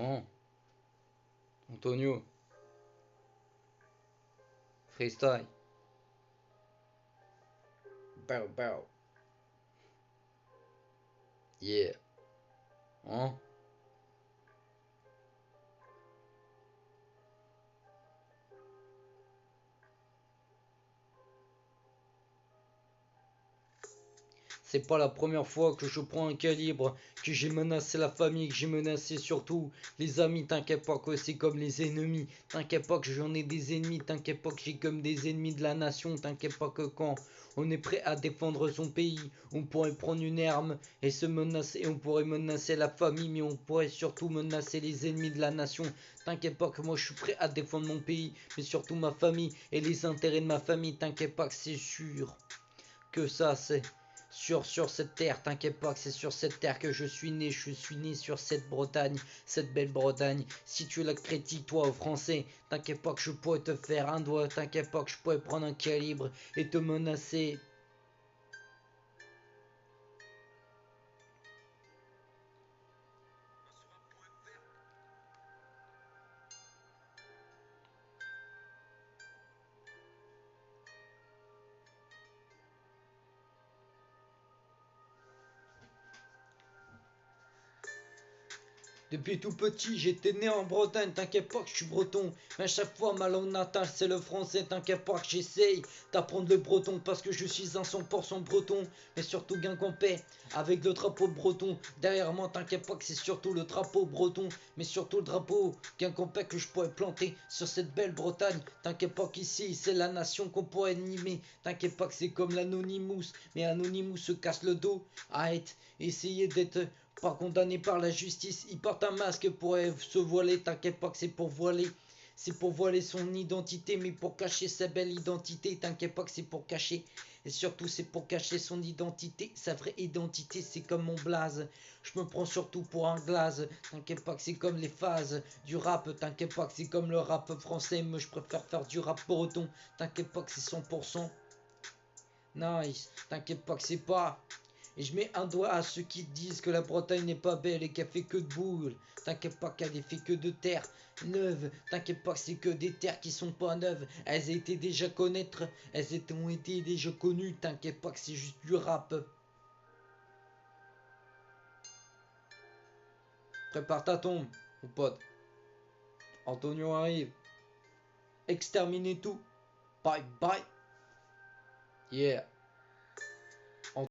Oh, Antonio, freestyle. Bow, bow. Yeah. Hein? C'est pas la première fois que je prends un calibre, que j'ai menacé la famille, que j'ai menacé surtout les amis. T'inquiète pas que c'est comme les ennemis. T'inquiète pas que j'en ai des ennemis. T'inquiète pas que j'ai comme des ennemis de la nation. T'inquiète pas que quand on est prêt à défendre son pays, on pourrait prendre une arme et se menacer. On pourrait menacer la famille, mais on pourrait surtout menacer les ennemis de la nation. T'inquiète pas que moi je suis prêt à défendre mon pays, mais surtout ma famille et les intérêts de ma famille. T'inquiète pas que c'est sûr que ça c'est sur cette terre, t'inquiète pas que c'est sur cette terre que je suis né sur cette Bretagne, cette belle Bretagne. Si tu la critiques toi au français, t'inquiète pas que je pourrais te faire un doigt, t'inquiète pas que je pourrais prendre un calibre et te menacer. Depuis tout petit, j'étais né en Bretagne, t'inquiète pas que je suis breton. Mais à chaque fois, ma langue natale, c'est le français, t'inquiète pas que j'essaye d'apprendre le breton parce que je suis un 100% breton. Mais surtout guingampais, avec le drapeau breton. Derrière moi, t'inquiète pas que c'est surtout le drapeau breton, mais surtout le drapeau guingampais que je pourrais planter sur cette belle Bretagne. T'inquiète pas qu'ici, c'est la nation qu'on pourrait animer. T'inquiète pas que c'est comme l'Anonymous, mais Anonymous se casse le dos. Arrête, essayez d'être pas condamné par la justice, il porte un masque pour se voiler, t'inquiète pas que c'est pour voiler. C'est pour voiler son identité, mais pour cacher sa belle identité, t'inquiète pas que c'est pour cacher. Et surtout, c'est pour cacher son identité, sa vraie identité, c'est comme mon blaze. Je me prends surtout pour un glaze, t'inquiète pas que c'est comme les phases du rap, t'inquiète pas que c'est comme le rap français, mais je préfère faire du rap breton, t'inquiète pas que c'est 100% nice, t'inquiète pas que c'est pas. Et je mets un doigt à ceux qui disent que la Bretagne n'est pas belle et qu'elle fait que de boule. T'inquiète pas qu'elle est fait que de terre neuve. T'inquiète pas que c'est que des terres qui sont pas neuves. Elles étaient déjà connaître. Ont été déjà connues. T'inquiète pas que c'est juste du rap. Prépare ta tombe, mon pote. Antonio arrive. Exterminer tout. Bye bye. Yeah.